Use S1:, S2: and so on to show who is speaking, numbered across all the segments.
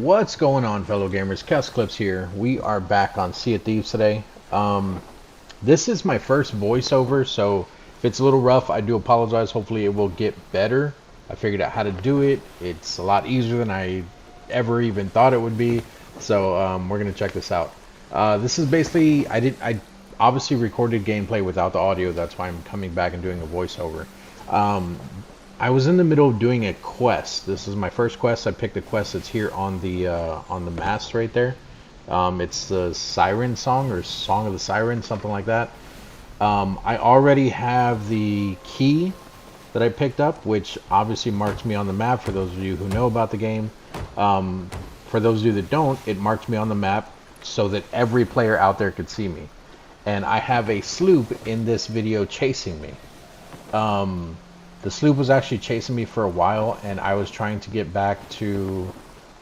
S1: What's going on, fellow gamers? ChaosEclipse here. We are back on Sea of Thieves today. This is my first voiceover, so if it's a little rough, I do apologize. Hopefully it will get better. I figured out how to do it. It's a lot easier than I ever even thought it would be. So we're gonna check this out. This is basically, I obviously recorded gameplay without the audio. That's why I'm coming back and doing a voiceover. I was in the middle of doing a quest. This is my first quest. I picked a quest that's here on the mast right there. It's the Siren Song, or Song of the Siren, something like that. I already have the key that I picked up, which obviously marks me on the map for those of you who know about the game. For those of you that don't, it marks me on the map so that every player out there could see me. And I have a sloop in this video chasing me. The sloop was actually chasing me for a while, and I was trying to get back to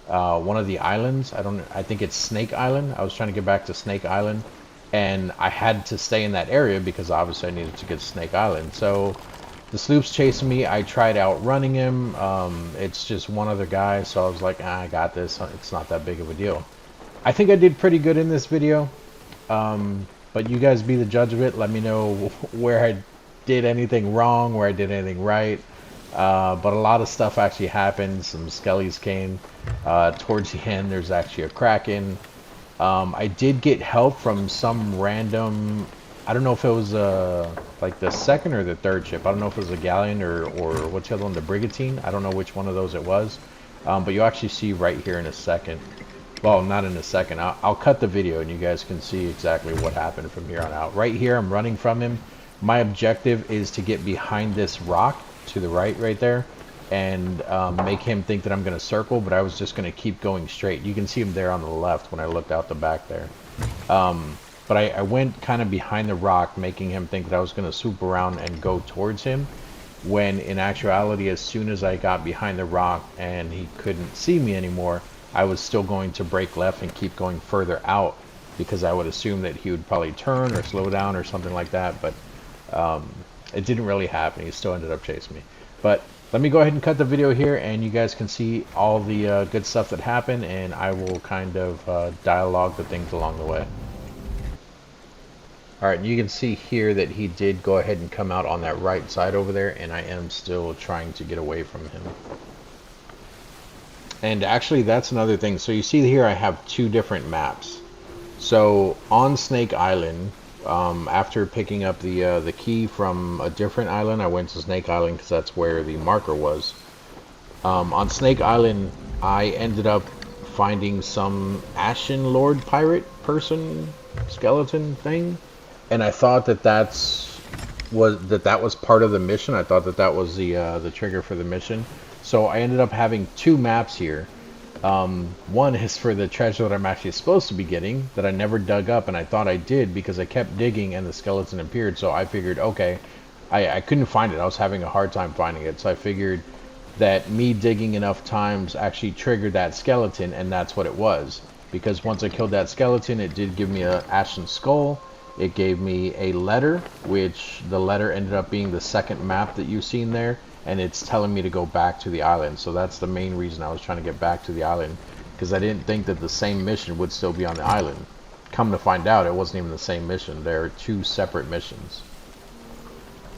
S1: one of the islands. I think it's Snake Island. I was trying to get back to Snake Island, and I had to stay in that area because obviously I needed to get to Snake Island. So the sloop's chasing me. I tried outrunning him. It's just one other guy, so I was like, I got this. It's not that big of a deal. I think I did pretty good in this video, but you guys be the judge of it. Let me know where I did anything wrong, where I did anything right. But a lot of stuff actually happened. Some skellies came towards the end. There's actually a Kraken. I did get help from some random, I don't know if it was like the second or the third ship. I don't know if it was a galleon or what's the other one, the brigantine. I don't know which one of those it was. But you'll actually see right here in a second. Well, not in a second. I'll cut the video and you guys can see exactly what happened from here on out. Right here, I'm running from him. My objective is to get behind this rock to the right there and make him think that I'm going to circle, but I was just going to keep going straight. You can see him there on the left when I looked out the back there. But I went kind of behind the rock, making him think that I was going to swoop around and go towards him, when in actuality, as soon as I got behind the rock and he couldn't see me anymore, I was still going to break left and keep going further out, because I would assume that he would probably turn or slow down or something like that. But it didn't really happen. He still ended up chasing me. But let me go ahead and cut the video here, and you guys can see all the good stuff that happened, and I will kind of dialogue the things along the way. Alright, and you can see here that he did go ahead and come out on that right side over there, and I am still trying to get away from him. And actually, that's another thing. So you see here I have two different maps. So on Snake Island, after picking up the key from a different island, I went to Snake Island because that's where the marker was. On Snake Island, I ended up finding some Ashen Lord pirate person skeleton thing, and I thought that that was part of the mission. I thought that that was the trigger for the mission. So I ended up having two maps here. One is for the treasure that I'm actually supposed to be getting, that I never dug up, and I thought I did because I kept digging and the skeleton appeared. So I figured, okay, I couldn't find it. I was having a hard time finding it. So I figured that me digging enough times actually triggered that skeleton, and that's what it was. Because once I killed that skeleton, it did give me an ashen skull. It gave me a letter, which the letter ended up being the second map that you've seen there. And it's telling me to go back to the island. So that's the main reason I was trying to get back to the island, because I didn't think that the same mission would still be on the island. Come to find out, it wasn't even the same mission. There are two separate missions.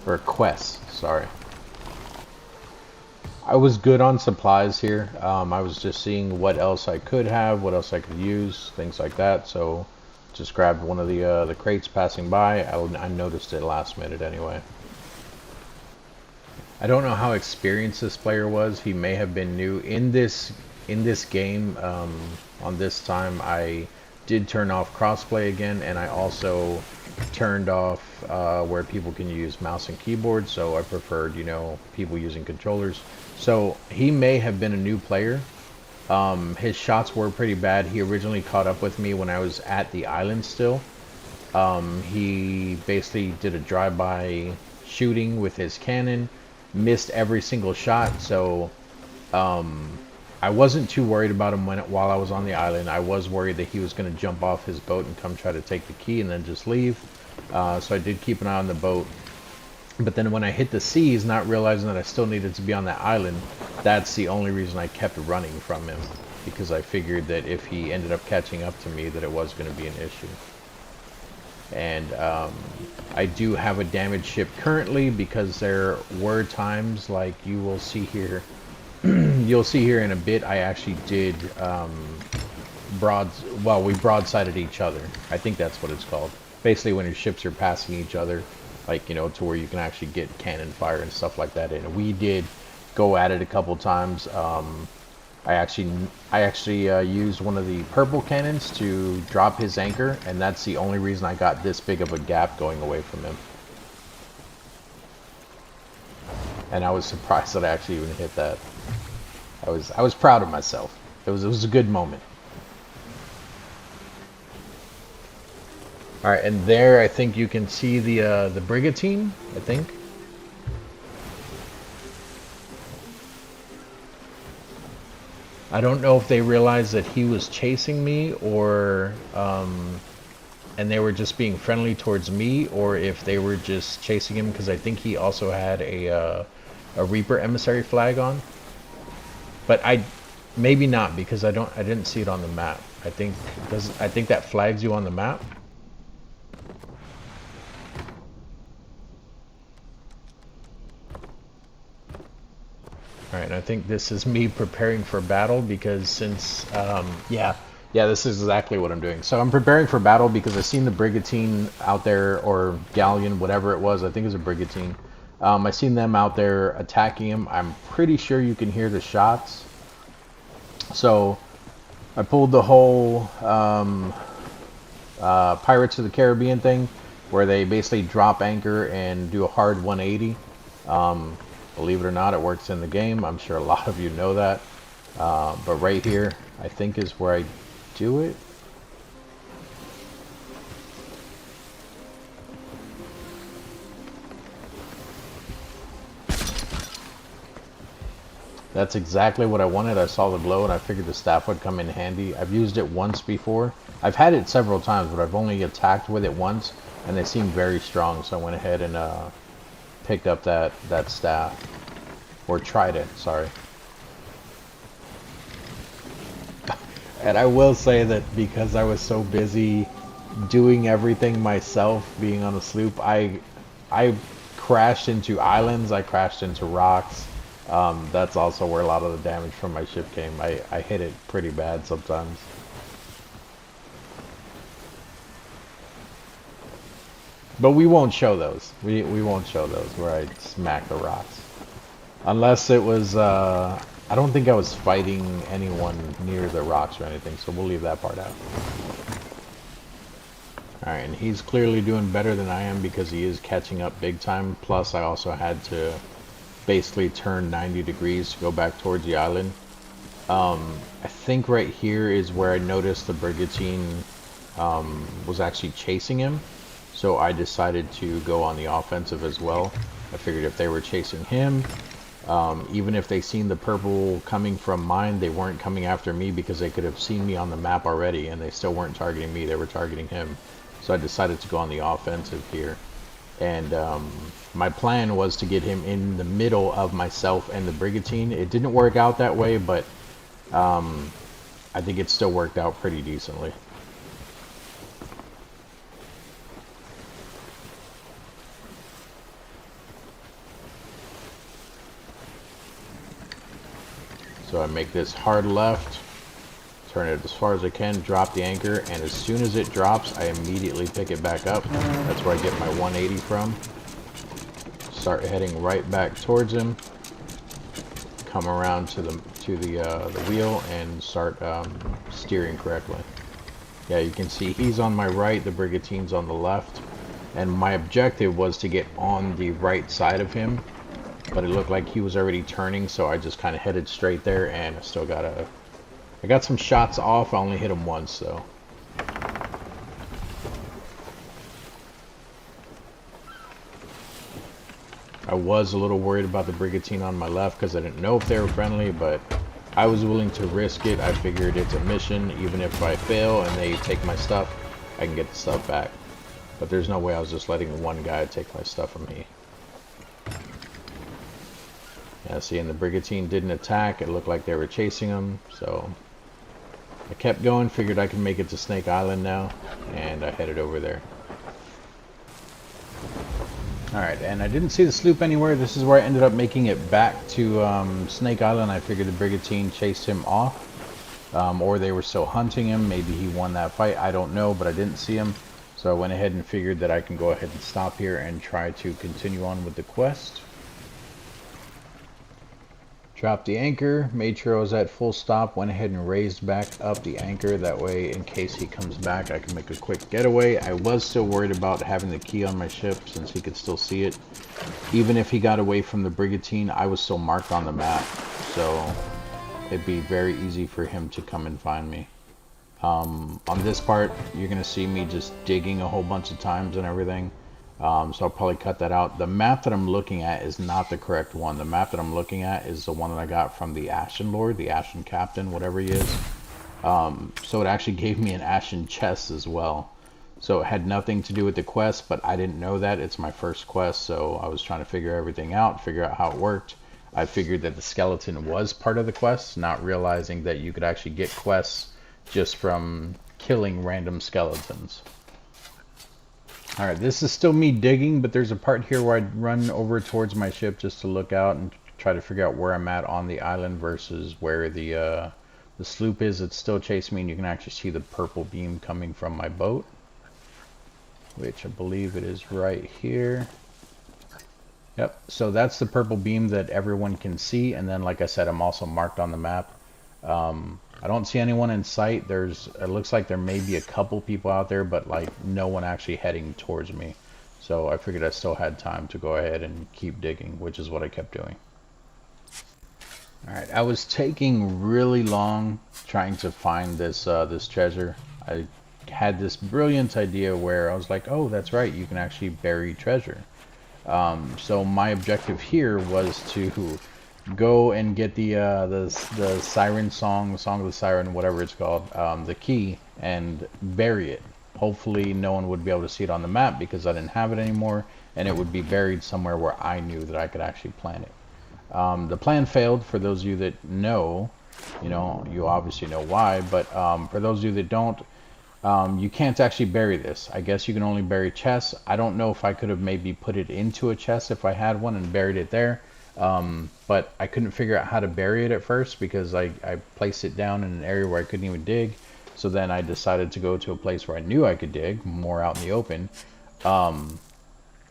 S1: Or quests, sorry. I was good on supplies here. I was just seeing what else I could have, what else I could use, things like that. So just grabbed one of the crates passing by. I noticed it last minute anyway. I don't know how experienced this player was. He may have been new in this game. On this time, I did turn off crossplay again, and I also turned off where people can use mouse and keyboard. So I preferred, you know, people using controllers. So he may have been a new player. His shots were pretty bad. He originally caught up with me when I was at the island still. He basically did a drive-by shooting with his cannon. Missed every single shot, so I wasn't too worried about him while I was on the island. I was worried that he was going to jump off his boat and come try to take the key and then just leave. So I did keep an eye on the boat. But then when I hit the seas, not realizing that I still needed to be on that island, that's the only reason I kept running from him. because I figured that if he ended up catching up to me that it was going to be an issue. And I do have a damaged ship currently because there were times, like you will see here, you'll see here in a bit, I actually did we broadsided each other. I think that's what it's called. Basically when your ships are passing each other, like, you know, to where you can actually get cannon fire and stuff like that. And we did go at it a couple times. I actually used one of the purple cannons to drop his anchor, and that's the only reason I got this big of a gap going away from him. And I was surprised that I actually even hit that. I was proud of myself. It was a good moment. All right, and there I think you can see the brigantine, I think. I don't know if they realized that he was chasing me, or and they were just being friendly towards me, or if they were just chasing him because I think he also had a Reaper emissary flag on. But maybe not, because I didn't see it on the map. I think that flags you on the map. Alright, and I think this is me preparing for battle, because since, yeah, this is exactly what I'm doing. So I'm preparing for battle because I've seen the brigantine out there, or galleon, whatever it was. I think it was a brigantine. I seen them out there attacking him. I'm pretty sure you can hear the shots. So I pulled the whole Pirates of the Caribbean thing, where they basically drop anchor and do a hard 180. Believe it or not, it works in the game. I'm sure a lot of you know that. But right here, I think is where I do it. That's exactly what I wanted. I saw the glow and I figured the staff would come in handy. I've used it once before. I've had it several times, but I've only attacked with it once, and they seem very strong, so I went ahead and picked up that staff, or tried it, sorry. And I will say that because I was so busy doing everything myself, being on a sloop, I crashed into islands, I crashed into rocks. That's also where a lot of the damage from my ship came. I hit it pretty bad sometimes. But we won't show those. We won't show those where I smack the rocks. Unless it was, I don't think I was fighting anyone near the rocks or anything, so we'll leave that part out. Alright, and he's clearly doing better than I am because he is catching up big time. Plus, I also had to basically turn 90 degrees to go back towards the island. I think right here is where I noticed the brigantine was actually chasing him. So I decided to go on the offensive as well. I figured if they were chasing him, even if they seen the purple coming from mine, they weren't coming after me because they could have seen me on the map already, and they still weren't targeting me, they were targeting him. So I decided to go on the offensive here. And my plan was to get him in the middle of myself and the brigantine. It didn't work out that way, but I think it still worked out pretty decently. So I make this hard left, turn it as far as I can, drop the anchor, and as soon as it drops, I immediately pick it back up. That's where I get my 180 from. Start heading right back towards him. Come around to the wheel and start steering correctly. Yeah, you can see he's on my right, the brigantine's on the left, and my objective was to get on the right side of him. But it looked like he was already turning, so I just kind of headed straight there, and I still got I got some shots off. I only hit him once, so. I was a little worried about the brigantine on my left because I didn't know if they were friendly, but I was willing to risk it. I figured it's a mission. Even if I fail and they take my stuff, I can get the stuff back. But there's no way I was just letting one guy take my stuff from me. Yeah, see, and the brigantine didn't attack. It looked like they were chasing him, so I kept going, figured I could make it to Snake Island now, and I headed over there. Alright, and I didn't see the sloop anywhere. This is where I ended up making it back to Snake Island. I figured the brigantine chased him off, or they were still hunting him. Maybe he won that fight, I don't know, but I didn't see him. So I went ahead and figured that I can go ahead and stop here and try to continue on with the quest. Dropped the anchor, made sure I was at full stop, went ahead and raised back up the anchor. That way, in case he comes back, I can make a quick getaway. I was still worried about having the key on my ship since he could still see it. Even if he got away from the brigantine, I was still marked on the map. So it'd be very easy for him to come and find me. On this part, you're going to see me just digging a whole bunch of times and everything. So I'll probably cut that out. The map that I'm looking at is not the correct one. The map that I'm looking at is the one that I got from the Ashen Lord, the Ashen Captain, whatever he is. So it actually gave me an Ashen chest as well. So it had nothing to do with the quest, but I didn't know that. It's my first quest, so I was trying to figure everything out, figure out how it worked. I figured that the skeleton was part of the quest, not realizing that you could actually get quests just from killing random skeletons. Alright, this is still me digging, but there's a part here where I'd run over towards my ship just to look out and try to figure out where I'm at on the island versus where the sloop is. It's still chasing me, and you can actually see the purple beam coming from my boat, which I believe it is right here. Yep, so that's the purple beam that everyone can see, and then like I said, I'm also marked on the map. I don't see anyone in sight. It looks like there may be a couple people out there, but like no one actually heading towards me. So I figured I still had time to go ahead and keep digging, which is what I kept doing. Alright, I was taking really long trying to find this this treasure. I had this brilliant idea where I was like, oh, that's right, you can actually bury treasure. So my objective here was to go and get the siren song, the song of the siren, whatever it's called, the key, and bury it. Hopefully no one would be able to see it on the map because I didn't have it anymore, and it would be buried somewhere where I knew that I could actually plant it. The plan failed. For those of you that know, you obviously know why, but for those of you that don't, you can't actually bury this. I guess you can only bury chests. I don't know if I could have maybe put it into a chest if I had one and buried it there. But I couldn't figure out how to bury it at first because I placed it down in an area where I couldn't even dig. So then I decided to go to a place where I knew I could dig, more out in the open. And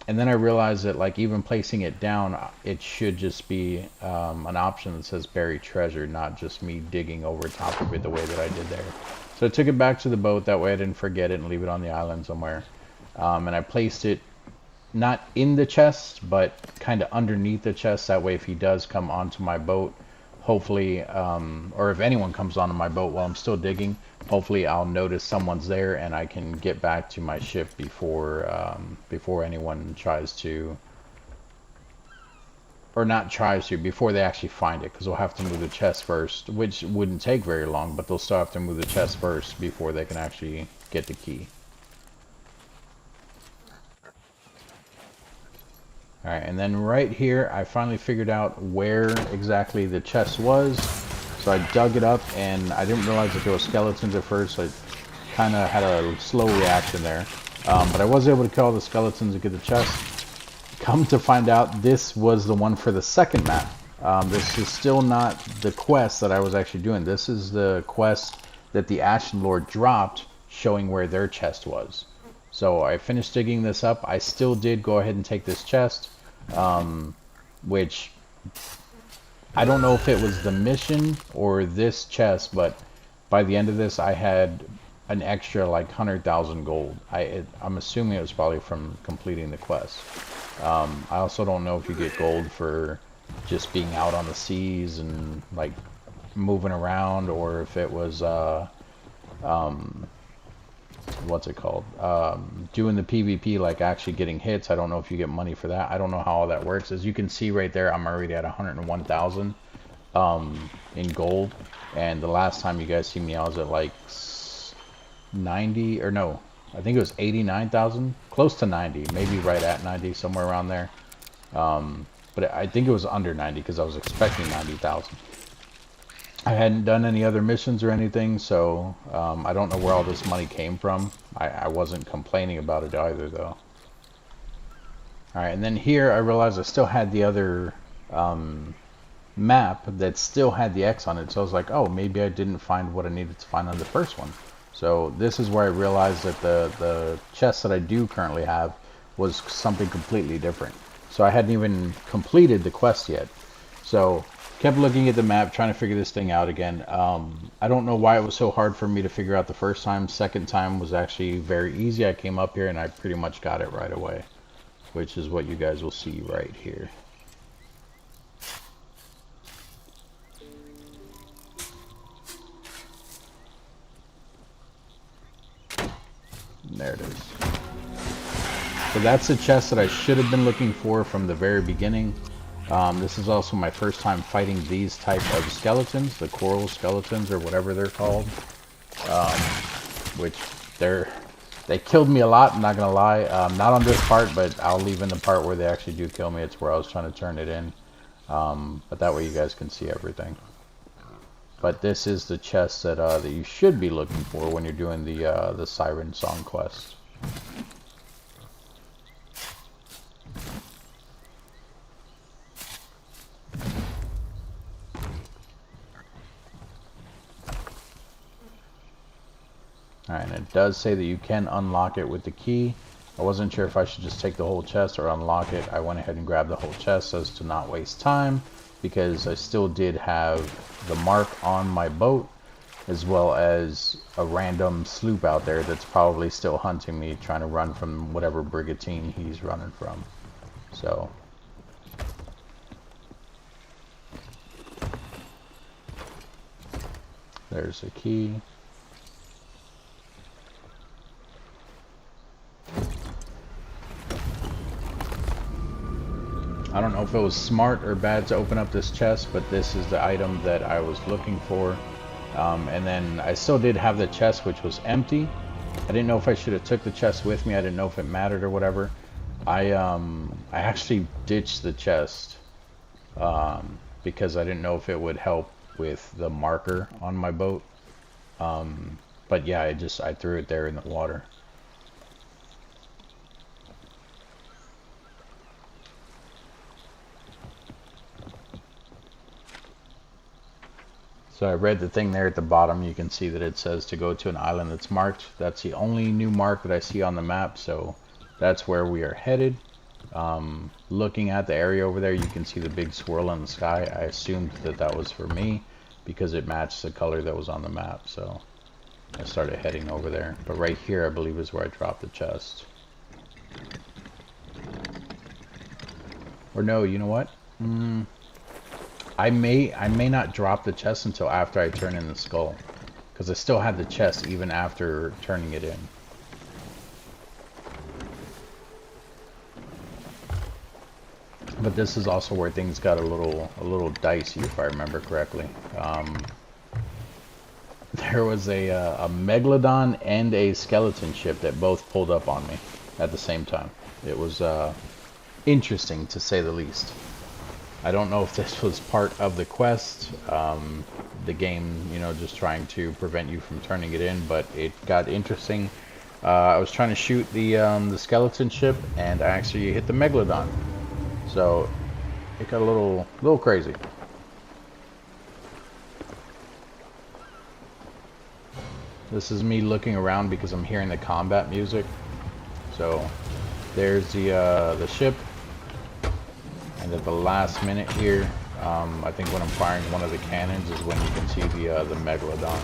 S1: then I realized that like even placing it down, it should just be an option that says bury treasure, not just me digging over top of it the way that I did there. So I took it back to the boat, that way I didn't forget it and leave it on the island somewhere. And I placed it not in the chest, but kind of underneath the chest. That way if he does come onto my boat, hopefully, or if anyone comes onto my boat while I'm still digging, hopefully I'll notice someone's there and I can get back to my ship before anyone tries to, or not tries to, before they actually find it, because we'll have to move the chest first, which wouldn't take very long, but they'll still have to move the chest first before they can actually get the key. Alright, and then right here, I finally figured out where exactly the chest was. So I dug it up, and I didn't realize that there were skeletons at first, so I kind of had a slow reaction there. But I was able to kill all the skeletons and get the chest. Come to find out, this was the one for the second map. This is still not the quest that I was actually doing. This is the quest that the Ashen Lord dropped, showing where their chest was. So I finished digging this up. I still did go ahead and take this chest, which I don't know if it was the mission or this chest, but by the end of this I had an extra like 100,000 gold. I'm assuming it was probably from completing the quest. I also don't know if you get gold for just being out on the seas and like moving around, or if it was what's it called, doing the PvP, like actually getting hits. I don't know if you get money for that. I don't know how all that works. As you can see right there, I'm already at 101,000 in gold, and the last time you guys see me I was at like 90, or no, I think it was 89,000, close to 90, maybe right at 90, somewhere around there. But I think it was under 90 because I was expecting 90,000. I hadn't done any other missions or anything, so I don't know where all this money came from. I wasn't complaining about it either, though. Alright, and then here I realized I still had the other map that still had the X on it, so I was like, oh, maybe I didn't find what I needed to find on the first one. So this is where I realized that the chest that I do currently have was something completely different. So I hadn't even completed the quest yet. So kept looking at the map, trying to figure this thing out again. I don't know why it was so hard for me to figure out the first time. Second time was actually very easy. I came up here and I pretty much got it right away, which is what you guys will see right here. There it is. So that's the chest that I should have been looking for from the very beginning. This is also my first time fighting these type of skeletons, the coral skeletons or whatever they're called. Which they killed me a lot, I'm not gonna lie. Not on this part, but I'll leave in the part where they actually do kill me. It's where I was trying to turn it in. But that way you guys can see everything. But this is the chest that that you should be looking for when you're doing the Siren Song quest. Alright, and it does say that you can unlock it with the key. I wasn't sure if I should just take the whole chest or unlock it. I went ahead and grabbed the whole chest so as to not waste time, because I still did have the mark on my boat, as well as a random sloop out there that's probably still hunting me, trying to run from whatever brigantine he's running from. So there's the key. I don't know if it was smart or bad to open up this chest, but this is the item that I was looking for. And then I still did have the chest, which was empty. I didn't know if I should have took the chest with me. I didn't know if it mattered or whatever. I actually ditched the chest because I didn't know if it would help with the marker on my boat. But yeah, I threw it there in the water. So I read the thing there at the bottom. You can see that it says to go to an island that's marked. That's the only new mark that I see on the map, so that's where we are headed. Looking at the area over there, you can see the big swirl in the sky. I assumed that that was for me because it matched the color that was on the map, so I started heading over there. But right here, I believe, is where I dropped the chest. Or no, you know what? I may not drop the chest until after I turn in the skull, because I still had the chest even after turning it in. But this is also where things got a little dicey, if I remember correctly. There was a megalodon and a skeleton ship that both pulled up on me at the same time. It was interesting, to say the least. I don't know if this was part of the quest, the game, you know, just trying to prevent you from turning it in, but it got interesting. I was trying to shoot the skeleton ship, and I actually hit the megalodon, so it got a little crazy. This is me looking around because I'm hearing the combat music. So there's the ship. And at the last minute here, I think when I'm firing one of the cannons is when you can see the megalodon.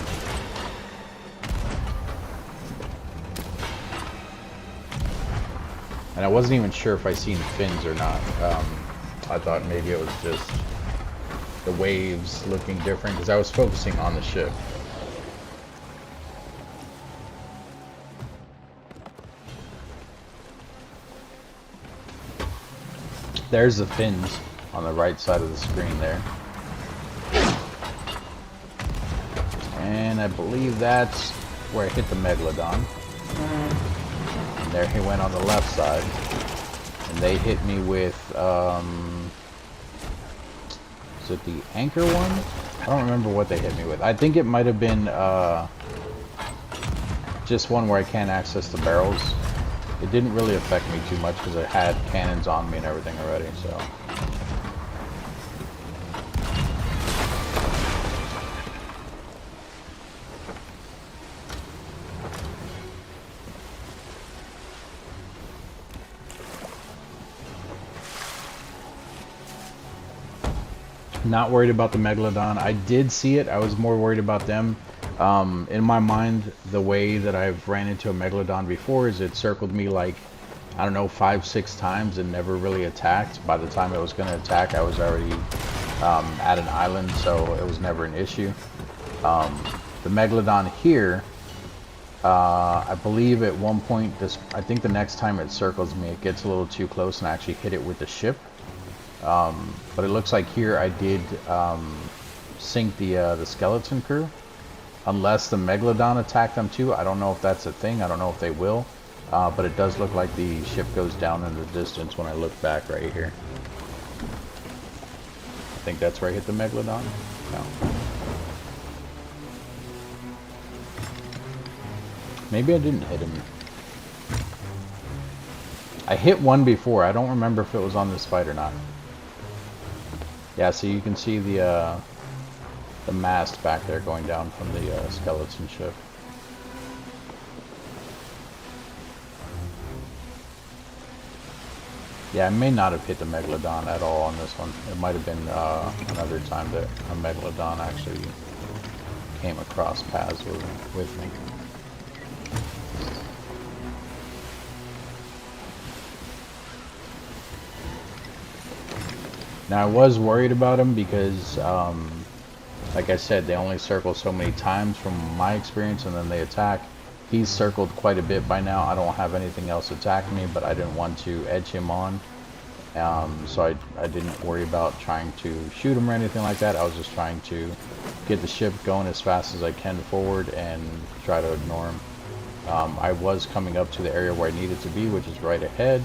S1: And I wasn't even sure if I seen fins or not. I thought maybe it was just the waves looking different because I was focusing on the ship. There's the fins on the right side of the screen there. And I believe that's where I hit the megalodon. And there he went on the left side. And they hit me with Was it the anchor one? I don't remember what they hit me with. I think it might have been just one where I can't access the barrels. It didn't really affect me too much because I had cannons on me and everything already, so. Not worried about the Megalodon. I did see it. I was more worried about them. In my mind, the way that I've ran into a Megalodon before is it circled me like, I don't know, 5-6 times and never really attacked. By the time it was going to attack, I was already at an island, so it was never an issue. The Megalodon here, I believe at one point, I think the next time it circles me, it gets a little too close and I actually hit it with the ship. But it looks like here I did sink the skeleton crew. Unless the Megalodon attacked them too. I don't know if that's a thing. I don't know if they will. But it does look like the ship goes down in the distance when I look back right here. I think that's where I hit the Megalodon. No. Maybe I didn't hit him. I hit one before. I don't remember if it was on this fight or not. Yeah, so you can see the mast back there going down from the skeleton ship. Yeah, I may not have hit the Megalodon at all on this one. It might have been another time that a Megalodon actually came across paths with me. Now I was worried about him because, like I said, they only circle so many times from my experience and then they attack. He's circled quite a bit by now. I don't have anything else attacking me, but I didn't want to edge him on. So I didn't worry about trying to shoot him or anything like that. I was just trying to get the ship going as fast as I can forward and try to ignore him. I was coming up to the area where I needed to be, which is right ahead.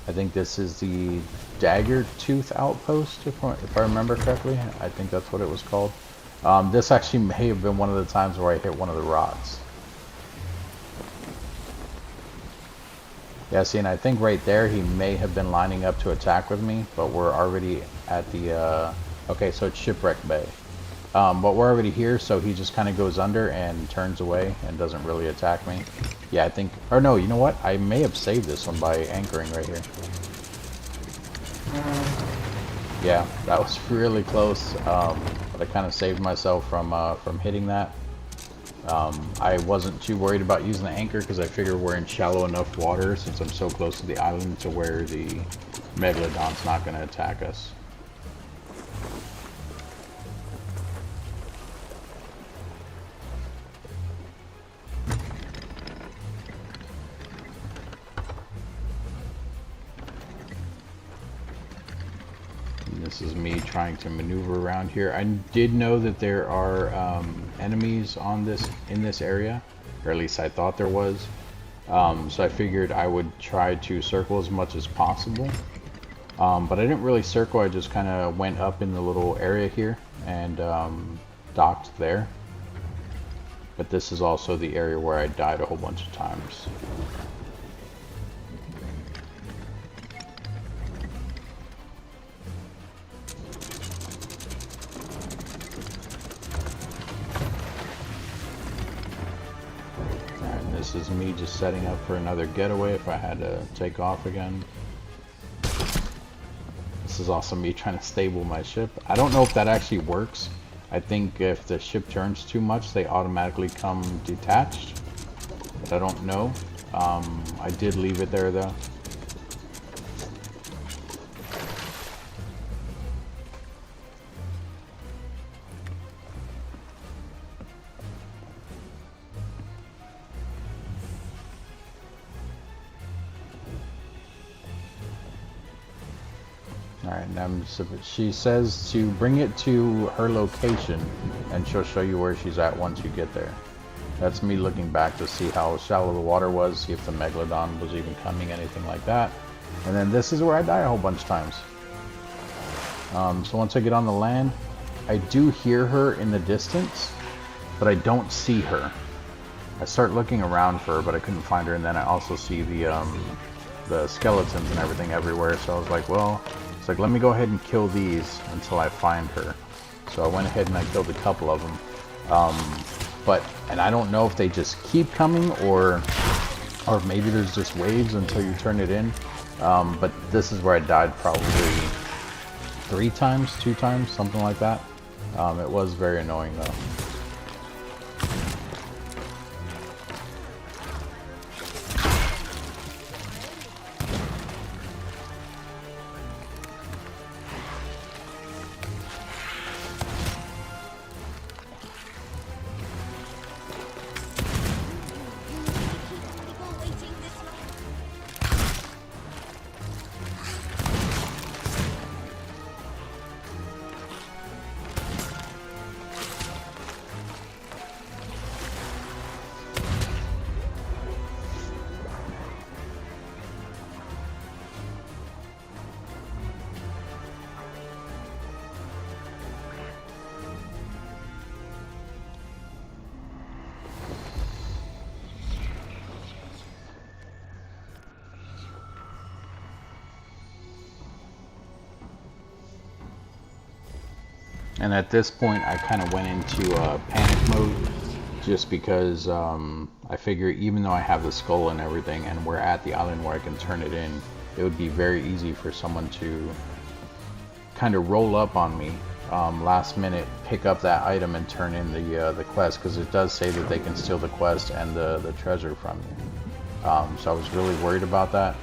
S1: I think this is the Dagger Tooth Outpost, if I remember correctly. I think that's what it was called. This actually may have been one of the times where I hit one of the rods. Yeah, see, and I think right there he may have been lining up to attack with me, but we're already at the, okay, so it's Shipwreck Bay. But we're already here, so he just kind of goes under and turns away and doesn't really attack me. Yeah, I think, or no, you know what? I may have saved this one by anchoring right here. Yeah, that was really close, but I kind of saved myself from hitting that. I wasn't too worried about using the anchor because I figure we're in shallow enough water since I'm so close to the island to where the Megalodon's not going to attack us. This is me trying to maneuver around here. I did know that there are enemies in this area, or at least I thought there was. So I figured I would try to circle as much as possible. But I didn't really circle. I just kind of went up in the little area here and docked there. But this is also the area where I died a whole bunch of times. This is me just setting up for another getaway if I had to take off again. This is also me trying to stable my ship. I don't know if that actually works. I think if the ship turns too much, they automatically come detached. But I don't know. I did leave it there though. Alright, now she says to bring it to her location and she'll show you where she's at once you get there. That's me looking back to see how shallow the water was, see if the Megalodon was even coming, anything like that. And then this is where I die a whole bunch of times. So once I get on the land, I do hear her in the distance, but I don't see her. I start looking around for her, but I couldn't find her, and then I also see the skeletons and everything everywhere, so I was like, well, it's like, let me go ahead and kill these until I find her. So I went ahead and I killed a couple of them. And I don't know if they just keep coming, or maybe there's just waves until you turn it in. But this is where I died probably 3 times, 2 times, something like that. It was very annoying though. And at this point, I kind of went into panic mode, just because I figure even though I have the skull and everything, and we're at the island where I can turn it in, it would be very easy for someone to kind of roll up on me last minute, pick up that item and turn in the quest, because it does say that they can steal the quest and the treasure from you. So I was really worried about that.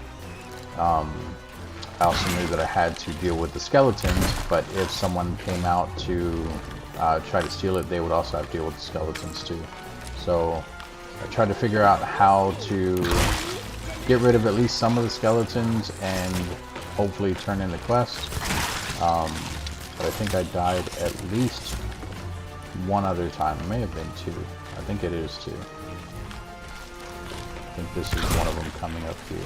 S1: I also knew that I had to deal with the skeletons, but if someone came out to try to steal it, they would also have to deal with the skeletons too. So I tried to figure out how to get rid of at least some of the skeletons and hopefully turn in the quest. But I think I died at least 1 other time. It may have been 2. I think it is 2. I think this is one of them coming up here.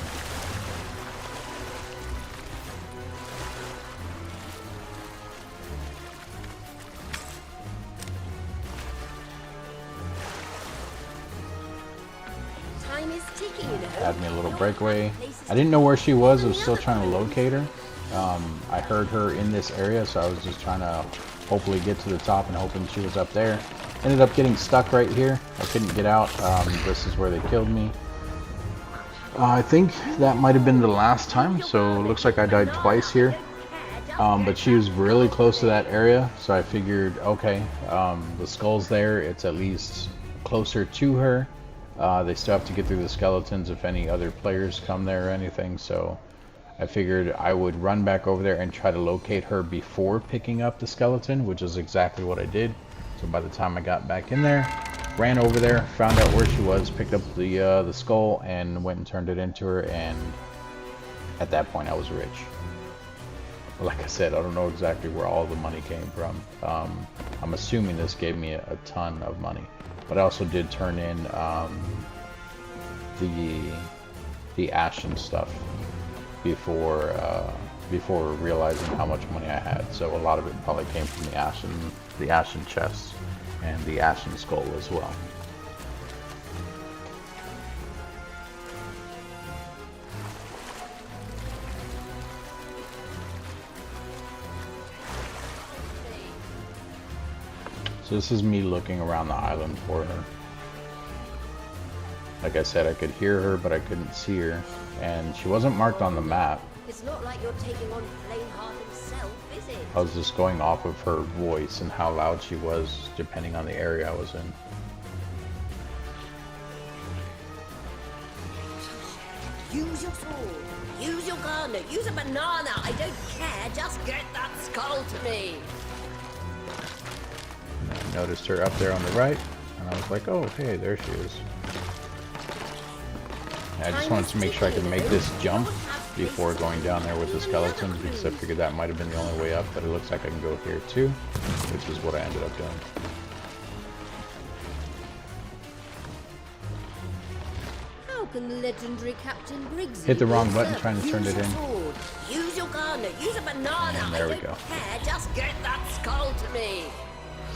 S1: Had me a little breakaway. I didn't know where she was. I was still trying to locate her. I heard her in this area, so I was just trying to hopefully get to the top and hoping she was up there. Ended up getting stuck right here. I couldn't get out. This is where they killed me. I think that might have been the last time, so it looks like I died twice here. But she was really close to that area, so I figured, okay, the skull's there. It's at least closer to her. They still have to get through the skeletons if any other players come there or anything, so I figured I would run back over there and try to locate her before picking up the skeleton, which is exactly what I did. So by the time I got back in there, ran over there, found out where she was, picked up the skull, and went and turned it into her, and at that point I was rich. Like I said, I don't know exactly where all the money came from. I'm assuming this gave me a ton of money. But I also did turn in the ashen stuff before realizing how much money I had. So a lot of it probably came from the ashen chest and the ashen skull as well. So this is me looking around the island for her. Like I said, I could hear her, but I couldn't see her. And she wasn't marked on the map.
S2: It's not like you're taking on Flameheart himself, is it?
S1: I was just going off of her voice and how loud she was, depending on the area I was in.
S2: Use your sword, use your gun, use a banana, I don't care, just get that skull to me.
S1: I noticed her up there on the right, and I was like, oh, hey, there she is. And I just wanted to make sure I could make this jump before going down there with the skeletons, because I figured that might have been the only way up, but it looks like I can go here too, which is what I ended up doing.
S2: How welcome legendary Captain Briggsy.
S1: Hit the wrong
S2: in
S1: button
S2: service.
S1: trying to turn
S2: Use
S1: it
S2: your
S1: in.
S2: sword, use your gun, use a banana.
S1: And there
S2: I
S1: we
S2: don't
S1: go.
S2: care, just get that skull to me.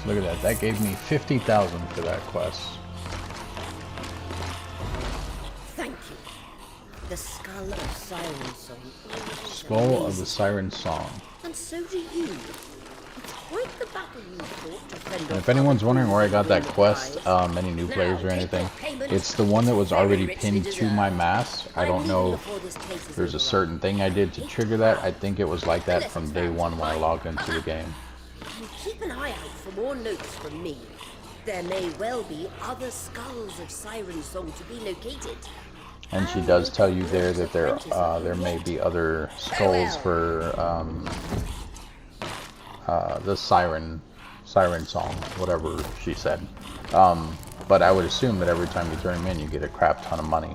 S1: Look at that. That gave me 50,000 for that quest.
S2: Thank you. The skull of Siren Song.
S1: Skull of the Siren Song.
S2: And so do you. It's quite the battle you fought to fend
S1: And
S2: off
S1: if anyone's
S2: other
S1: wondering where I got that
S2: win
S1: quest,
S2: prize.
S1: any new
S2: Now,
S1: players or
S2: take
S1: anything,
S2: your payment.
S1: it's the one that was
S2: Very
S1: already
S2: richly
S1: pinned to my
S2: deserved.
S1: mask. I
S2: I'm
S1: don't
S2: leaving
S1: know
S2: before this case
S1: if
S2: is
S1: there's a
S2: overrun.
S1: certain thing I did to trigger that. I think it was like that
S2: Unless
S1: from
S2: it's
S1: day
S2: found
S1: one when I
S2: mine.
S1: logged into the game.
S2: And keep an eye out for more notes from me. There may well be other skulls of Siren Song to be located.
S1: And she does tell you there that there may be other skulls for the siren song, whatever she said. But I would assume that every time you turn them in, you get a crap ton of money.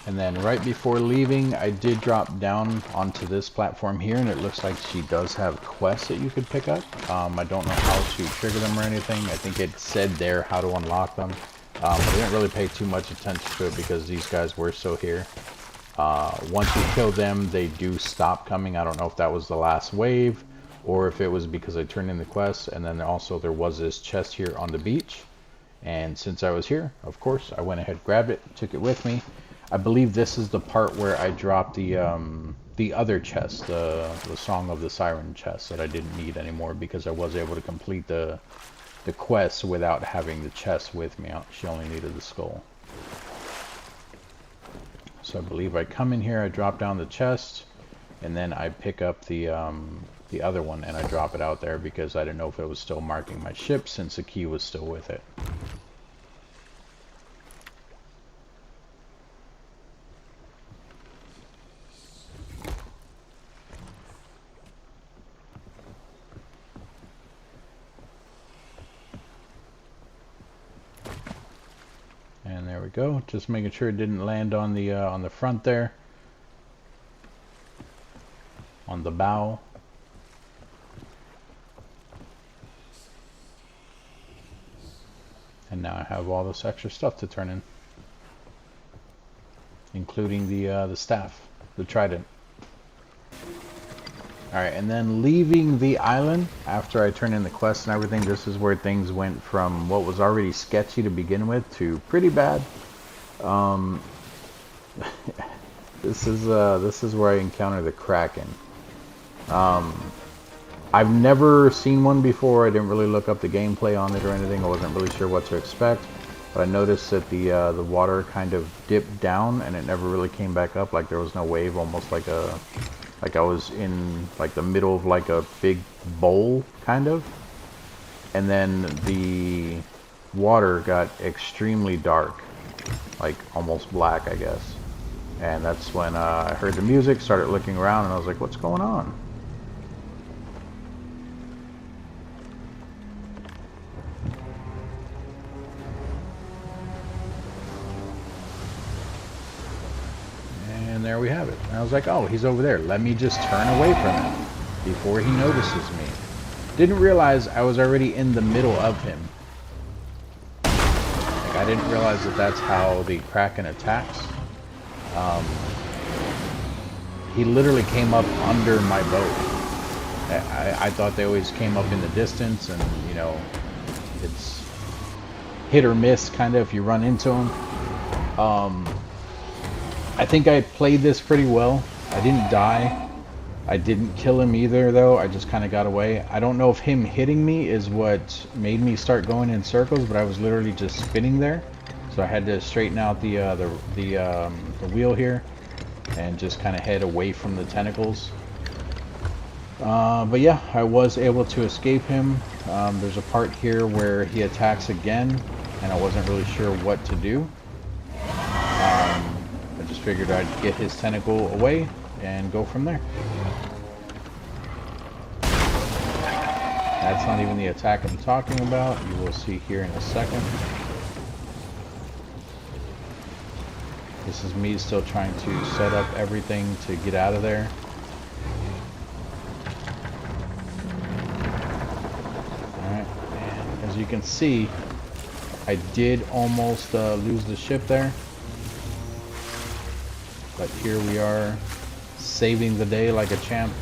S1: And then right before leaving, I did drop down onto this platform here, and it looks like she does have quests that you could pick up. I don't know how to trigger them or anything. I think it said there how to unlock them. But I didn't really pay too much attention to it because these guys were still here. Once you kill them, they do stop coming. I don't know if that was the last wave or if it was because I turned in the quest. And then also there was this chest here on the beach. And since I was here, of course, I went ahead, grabbed it, took it with me. I believe this is the part where I dropped the other chest, the Song of the Siren chest that I didn't need anymore because I was able to complete the quest without having the chest with me. She only needed the skull. So I believe I come in here, I drop down the chest, and then I pick up the other one and I drop it out there because I didn't know if it was still marking my ship since the key was still with it. And there we go. Just making sure it didn't land on the front there, on the bow. And now I have all this extra stuff to turn in, including the staff, the trident. All right, and then leaving the island after I turned in the quest and everything, this is where things went from what was already sketchy to begin with to pretty bad. This is where I encounter the Kraken. I've never seen one before. I didn't really look up the gameplay on it or anything. I wasn't really sure what to expect, but I noticed that the water kind of dipped down and it never really came back up. Like there was no wave, almost like I was in like the middle of like a big bowl kind of. And then the water got extremely dark, like almost black, I guess. And that's when I heard the music, started looking around, and I was like, what's going on? And there we have it. And I was like, oh, he's over there. Let me just turn away from him before he notices me. Didn't realize I was already in the middle of him. Like, I didn't realize that that's how the Kraken attacks. He literally came up under my boat. I thought they always came up in the distance, and you know, it's hit or miss kind of if you run into them. I think I played this pretty well. I didn't die. I didn't kill him either, though. I just kind of got away. I don't know if him hitting me is what made me start going in circles, but I was literally just spinning there. So I had to straighten out the wheel here and just kind of head away from the tentacles. But yeah, I was able to escape him. There's a part here where he attacks again, and I wasn't really sure what to do. I just figured I'd get his tentacle away and go from there. That's not even the attack I'm talking about. You will see here in a second. This is me still trying to set up everything to get out of there. Alright, and as you can see, I did almost lose the ship there. But here we are, saving the day like a champ.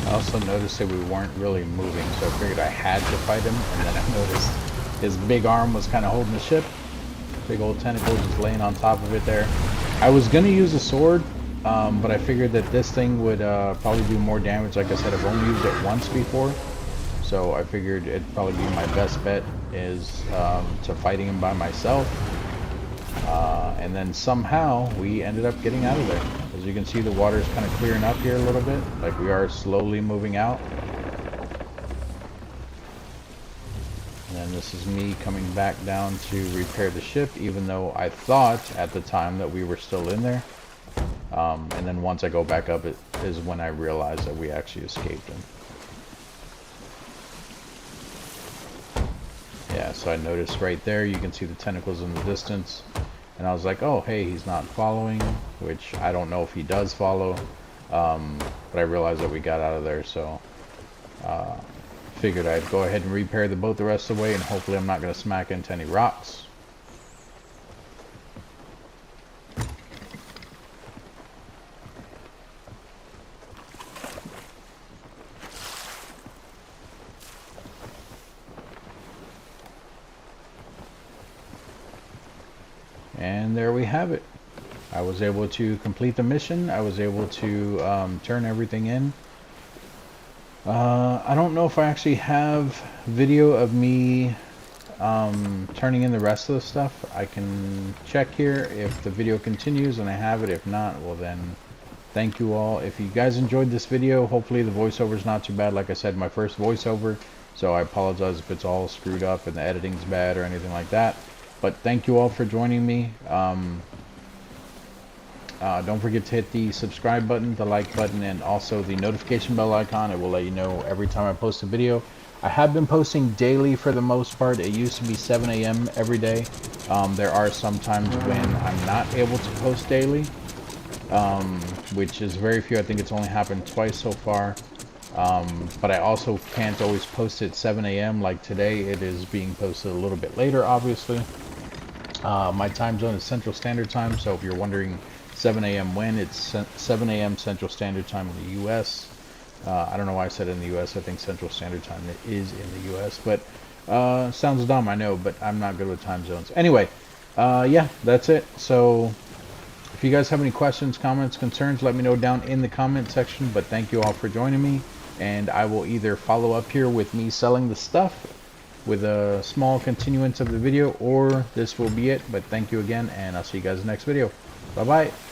S1: I also noticed that we weren't really moving, so I figured I had to fight him, and then I noticed his big arm was kind of holding the ship. Big old tentacles just laying on top of it there. I was going to use a sword, but I figured that this thing would probably do more damage. Like I said, I've only used it once before, so I figured it'd probably be my best bet is to fighting him by myself. And then somehow we ended up getting out of there. As you can see, the water's kind of clearing up here a little bit, like we are slowly moving out. And then this is me coming back down to repair the ship, even though I thought at the time that we were still in there. And then once I go back up, it is when I realized that we actually escaped him. Yeah, so I noticed right there, you can see the tentacles in the distance. And I was like, oh, hey, he's not following, which I don't know if he does follow. But I realized that we got out of there, so figured I'd go ahead and repair the boat the rest of the way, and hopefully I'm not going to smack into any rocks. And there we have it. I was able to complete the mission. I was able to turn everything in. I don't know if I actually have video of me turning in the rest of the stuff. I can check here if the video continues and I have it. If not, well then, thank you all. If you guys enjoyed this video, hopefully the voiceover is not too bad. Like I said, my first voiceover, so I apologize if it's all screwed up and the editing's bad or anything like that. But thank you all for joining me. Don't forget to hit the subscribe button, the like button, and also the notification bell icon. It will let you know every time I post a video. I have been posting daily for the most part. It used to be 7 a.m. every day. There are some times when I'm not able to post daily, which is very few. I think it's only happened twice so far. But I also can't always post it 7 a.m. like today. It is being posted a little bit later, obviously. My time zone is Central Standard Time, so if you're wondering 7 a.m. when, it's 7 a.m. Central Standard Time in the U.S. I don't know why I said in the U.S. I think Central Standard Time is in the U.S., but sounds dumb, I know, but I'm not good with time zones. Anyway, yeah, that's it. So if you guys have any questions, comments, concerns, let me know down in the comment section. But thank you all for joining me, and I will either follow up here with me selling the stuff with a small continuance of the video, or this will be it. But thank you again, and I'll see you guys in the next video. Bye bye.